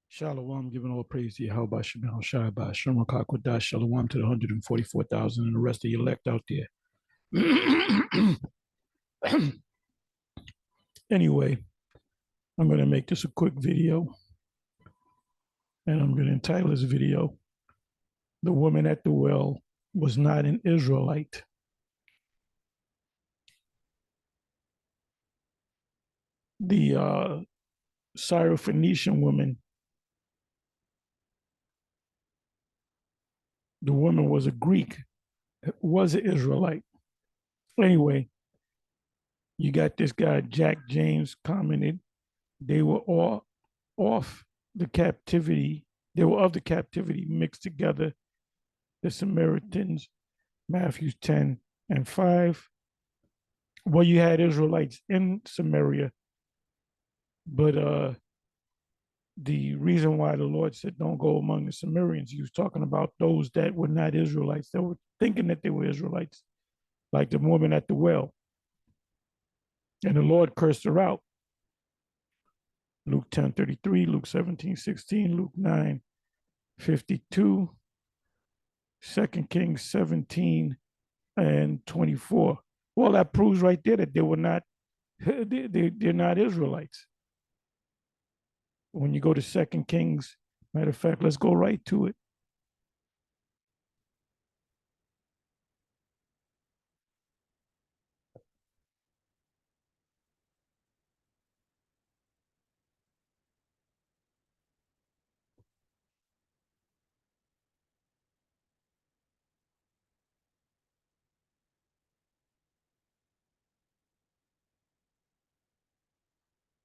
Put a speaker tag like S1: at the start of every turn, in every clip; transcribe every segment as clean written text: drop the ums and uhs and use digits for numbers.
S1: Shalom, giving all praise to Yahweh Shem Shai by Shem Kodash. Shalom to the 144,000 and the rest of the elect out there. Anyway, I'm going to make this a quick video, and I'm going to entitle this video, "The Woman at the Well Was Not an Israelite." The Syrophoenician woman, the woman was a Greek, was an Israelite. Anyway, you got this guy, Jack James, commented, they were all off the captivity. They were of the captivity mixed together, the Samaritans, Matthew 10 and 5. Well, you had Israelites in Samaria, but the reason why the Lord said, don't go among the Samaritans, he was talking about those that were not Israelites, that were thinking that they were Israelites, like the woman at the well. And the Lord cursed her out. Luke 10:33, Luke 17:16, Luke 9:52, 2 Kings 17 and 24. Well, that proves right there that they were not, they're not Israelites. When you go to 2 Kings, matter of fact, let's go right to it.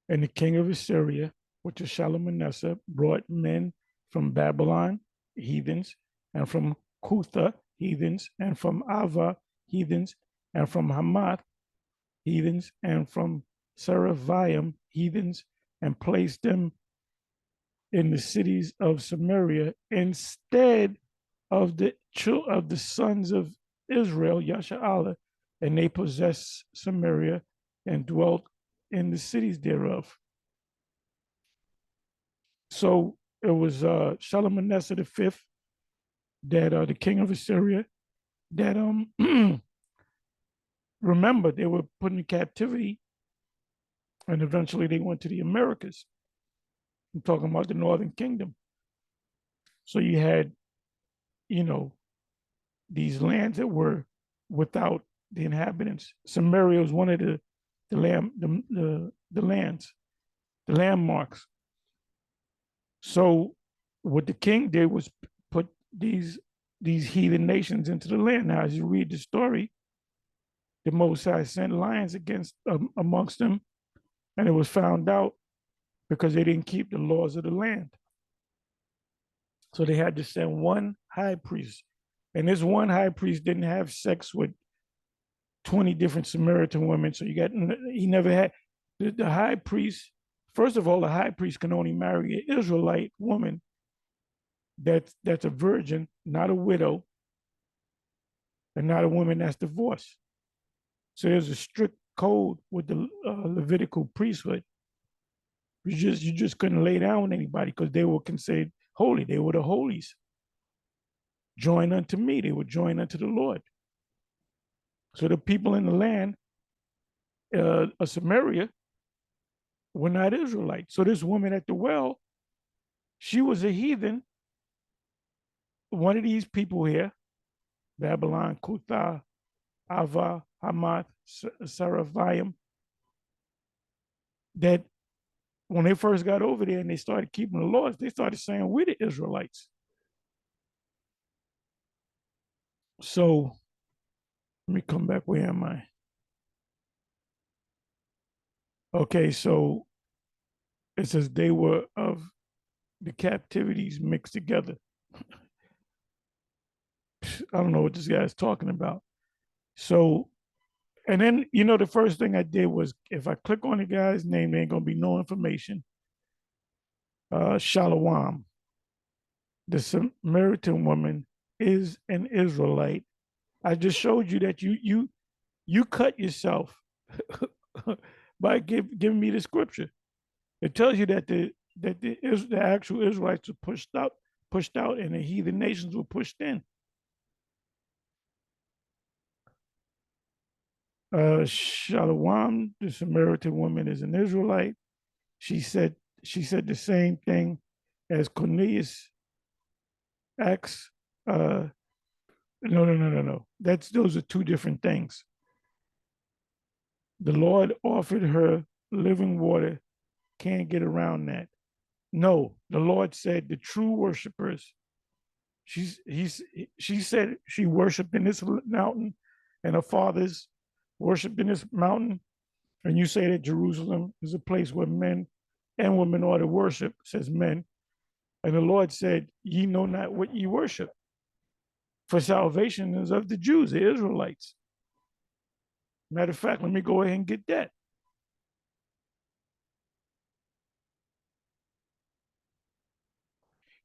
S1: And the king of Assyria, which is Shalmaneser, brought men from Babylon, heathens, and from Cutha, heathens, and from Ava, heathens, and from Hamath, heathens, and from Seraphim, heathens, and placed them in the cities of Samaria instead of the sons of Israel, Yasha'Allah, and they possessed Samaria and dwelt in the cities thereof. So it was Shalmaneser the fifth, that the king of Assyria, that remember, they were put in captivity, and eventually they went to the Americas. I'm talking about the Northern Kingdom. So you had, you know, these lands that were without the inhabitants. Samaria was one of the lands, the landmarks. So what the king did was put these heathen nations into the land. Now, as you read the story, the Most High sent lions against amongst them, and it was found out because they didn't keep the laws of the land. So they had to send one high priest, and this one high priest didn't have sex with 20 different Samaritan women. So he never had the high priest. First of all, the high priest can only marry an Israelite woman that's a virgin, not a widow, and not a woman that's divorced. So there's a strict code with the Levitical priesthood. You just couldn't lay down with anybody because they were considered holy. They were the holies. Join unto me. They were joined unto the Lord. So the people in the land of Samaria were not Israelites. So this woman at the well, she was a heathen. One of these people here, Babylon, Cutha, Ava, Hamath, Seraphim, that when they first got over there and they started keeping the laws, they started saying, we're the Israelites. So let me come back. Where am I? Okay, so it says they were of the captivities mixed together. I don't know what this guy's talking about. So, and then, the first thing I did was if I click on the guy's name, there ain't going to be no information. Shalom. The Samaritan woman is an Israelite. I just showed you that you cut yourself by giving me the scripture. It tells you that the actual Israelites were pushed out, and the heathen nations were pushed in. Shalom, the Samaritan woman, is an Israelite. She said she said the same thing as Cornelius acts. No. Those are two different things. The Lord offered her living water. Can't get around that. No, the Lord said the true worshipers. She said she worshipped in this mountain, and her fathers worshipped in this mountain. And you say that Jerusalem is a place where men and women ought to worship, says men. And the Lord said, ye know not what ye worship. For salvation is of the Jews, the Israelites. Matter of fact, let me go ahead and get that.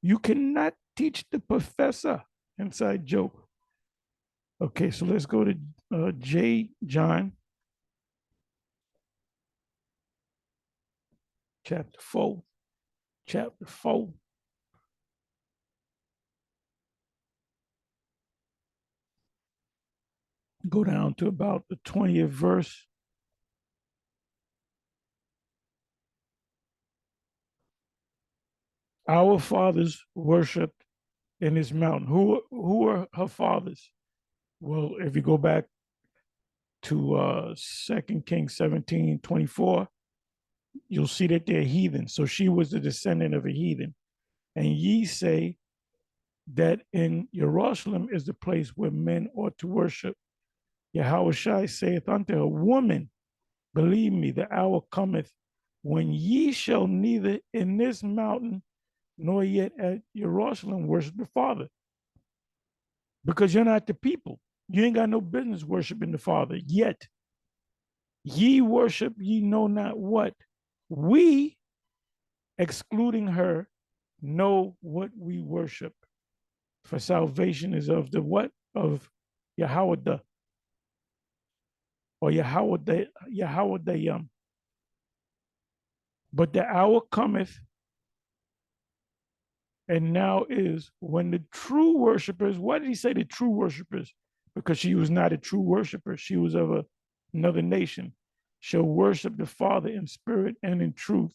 S1: You cannot teach the professor. Inside joke. Okay, so let's go to John, chapter 4. Chapter 4. Go down to about the 20th verse. Our fathers worshipped in this mountain. Who are her fathers? Well, if you go back to 2 Kings 17:24, you'll see that they're heathen. So she was the descendant of a heathen. And ye say that in Jerusalem is the place where men ought to worship. Yahushua saith unto her, woman, believe me, the hour cometh when ye shall neither in this mountain nor yet at Jerusalem worship the Father. Because you're not the people. You ain't got no business worshiping the Father yet. Ye worship ye know not what. We, excluding her, know what we worship. For salvation is of the what? Of Yahweh, or Yahweh. But the hour cometh, and now is, when the true worshipers, why did he say the true worshipers? Because she was not a true worshiper. She was of another nation. Shall worship the Father in spirit and in truth.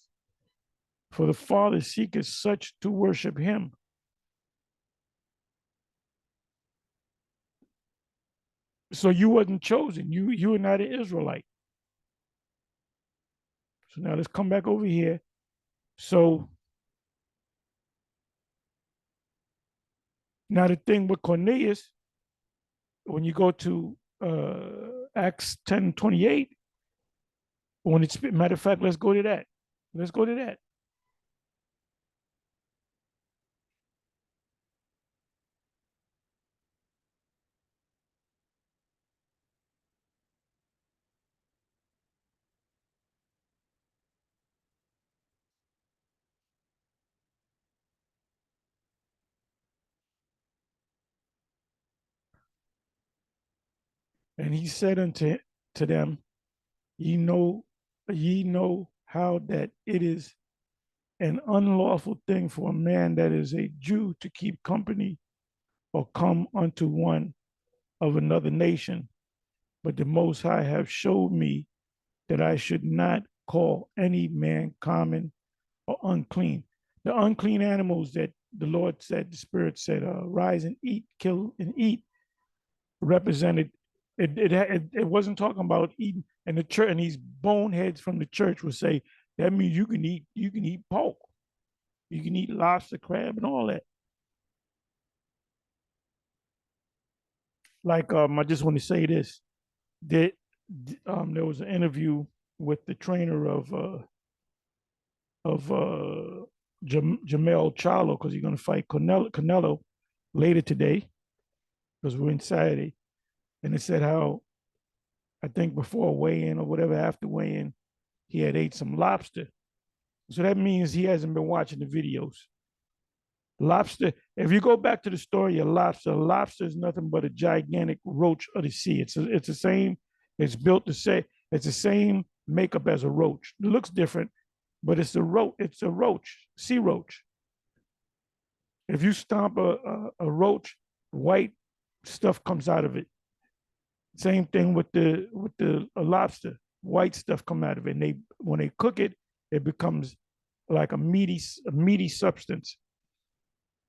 S1: For the Father seeketh such to worship him. So you wasn't chosen. You were not an Israelite. So now let's come back over here. So now the thing with Cornelius, when you go to Acts 10:28, when it's, matter of fact, let's go to that. Let's go to that. And he said unto them, ye know how that it is an unlawful thing for a man that is a Jew to keep company or come unto one of another nation. But the Most High have showed me that I should not call any man common or unclean. The unclean animals that the Lord said, the Spirit said, rise and eat, kill and eat, represented. It wasn't talking about eating. And the church, and these boneheads from the church would say that means you can eat pork, you can eat lobster, crab, and all that. Like I just want to say this: that there was an interview with the trainer of Jamel Charlo, because he's going to fight Canelo later today, because we're in Saturday, and it said how, I think before weigh-in or whatever, after weigh-in, he had ate some lobster. So that means he hasn't been watching the videos. Lobster, if you go back to the story of lobster is nothing but a gigantic roach of the sea. It's the same, it's built to say, it's the same makeup as a roach. It looks different, but it's a roach. It's a roach, sea roach. If you stomp a roach, white stuff comes out of it. Same thing with the lobster. White stuff come out of it. And they when they cook it, it becomes like a meaty substance.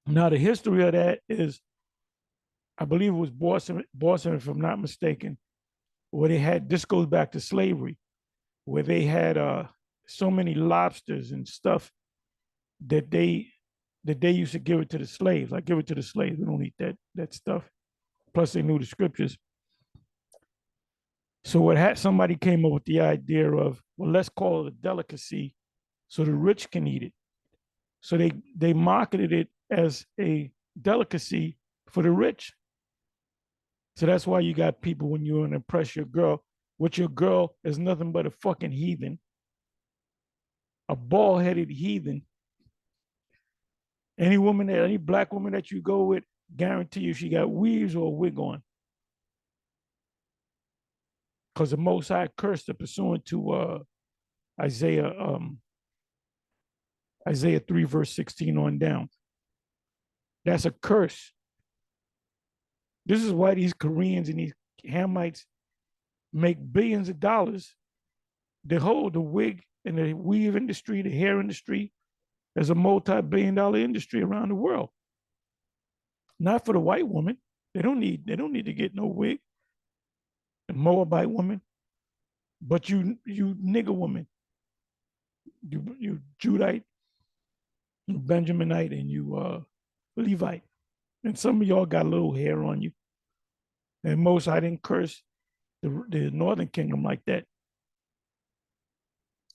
S1: Now the history of that is, I believe it was Boston, if I'm not mistaken, where they had, this goes back to slavery, where they had so many lobsters and stuff that they used to give it to the slaves. Like, give it to the slaves. We don't eat that stuff. Plus, they knew the scriptures. So what had somebody came up with the idea of, well, let's call it a delicacy, so the rich can eat it. So they marketed it as a delicacy for the rich. So that's why you got people, when you want to impress your girl, what your girl is nothing but a fucking heathen, a bald headed heathen. Any black woman that you go with, guarantee you she got weaves or a wig on. Because the Most High cursed her pursuant to Isaiah Isaiah 3, verse 16 on down. That's a curse. This is why these Koreans and these Hamites make billions of dollars. The wig and the weave industry, the hair industry, is a multi-billion-dollar industry around the world. Not for the white woman. They don't need to get no wig. The Moabite woman. But you nigger woman, you Judite, you Benjaminite, and you Levite. And some of y'all got a little hair on you. And most, I didn't curse the Northern Kingdom like that.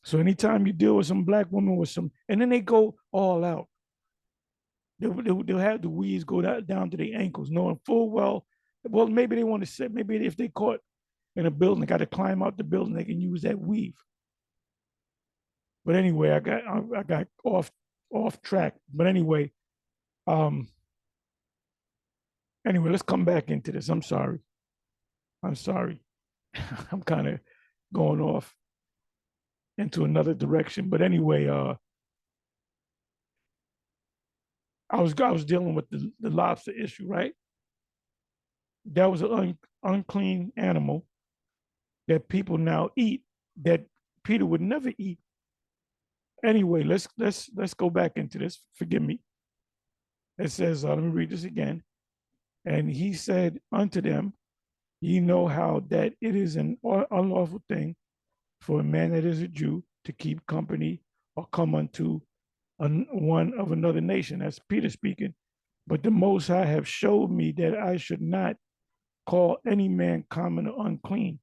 S1: So anytime you deal with some black woman with some, and then they go all out. They'll have the weeds go down to their ankles, knowing full well, maybe they want to say, maybe if they caught in a building, they got to climb out the building, they can use that weave. But anyway, I got off track. But anyway, um, let's come back into this. I'm sorry. I'm kind of going off into another direction. But anyway, I was dealing with the lobster issue, right? That was an unclean animal that people now eat, that Peter would never eat. Anyway, let's go back into this. Forgive me. It says, let me read this again. And he said unto them, ye know how that it is an unlawful thing for a man that is a Jew to keep company or come unto one of another nation. That's Peter speaking. But the Most High have showed me that I should not call any man common or unclean.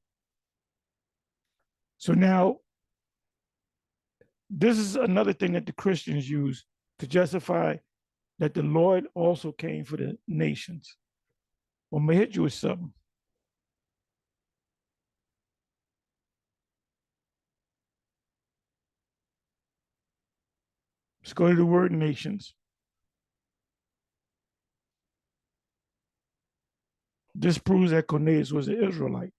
S1: So now, this is another thing that the Christians use to justify that the Lord also came for the nations. Well, I'm going to hit you with something. Let's go to the word nations. This proves that Cornelius was an Israelite.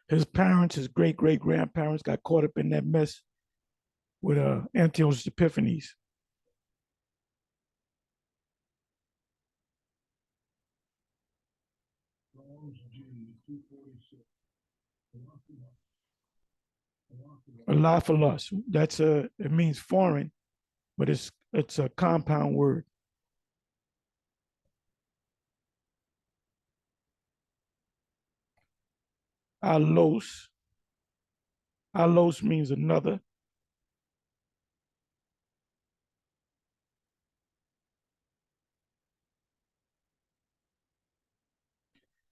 S1: His parents, his great-great-grandparents got caught up in that mess with Antiochus Epiphanes. Alaphalos. It means foreign, but it's a compound word. Alos. Alos means another.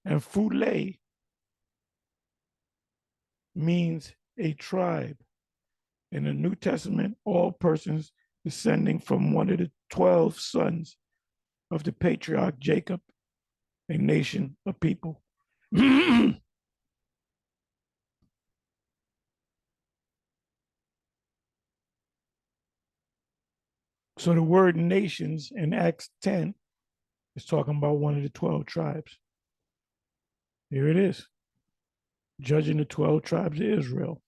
S1: And Phule means a tribe. In the New Testament, all persons descending from one of the 12 sons of the patriarch Jacob, a nation, a people. So the word nations in Acts 10 is talking about one of the 12 tribes. Here it is. judging the 12 tribes of Israel.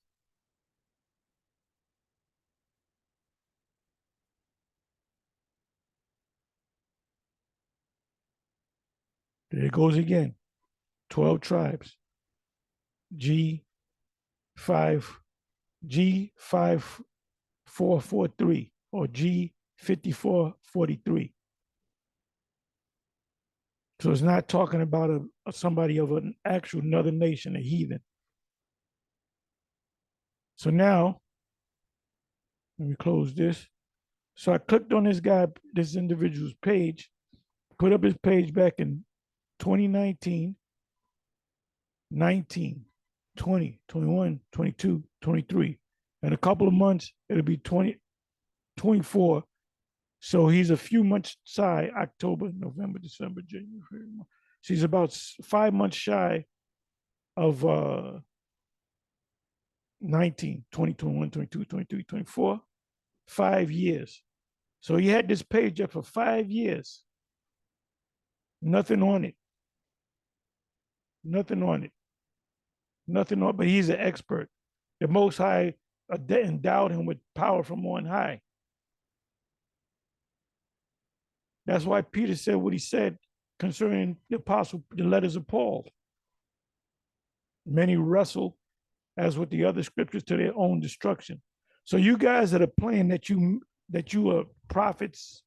S1: There it goes again. 12 tribes. G5, G5443 or G5443. So it's not talking about somebody of an actual another nation, a heathen. So now, let me close this. So I clicked on this guy, this individual's page, put up his page back in 2019, 19, 20, 21, 22, 23. In a couple of months, it'll be 20, 24. So he's a few months shy, October, November, December, January, February. So he's about 5 months shy of 19, 20, 21, 22, 23, 24. 5 years. So he had this page up for 5 years. Nothing on it. Nothing on it. Nothing on, but he's an expert. The Most High endowed him with power from on high. That's why Peter said what he said concerning the letters of Paul. Many wrestle, as with the other scriptures, to their own destruction. So you guys that are playing that you are prophets,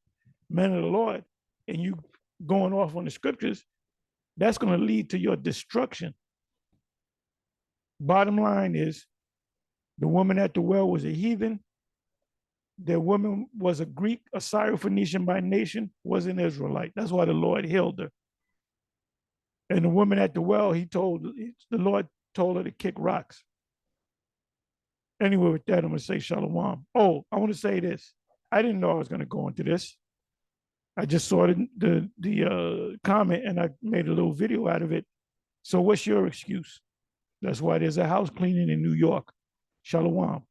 S1: men of the Lord, and you going off on the scriptures, that's going to lead to your destruction. Bottom line is, the woman at the well was a heathen. The woman was a Greek, a Syrophoenician by nation, was an Israelite. That's why the Lord healed her. And the woman at the well, the Lord told her to kick rocks. Anyway, with that, I'm going to say shalom. Oh, I want to say this. I didn't know I was going to go into this. I just saw the comment and I made a little video out of it. So what's your excuse? That's why there's a house cleaning in New York. Shalom.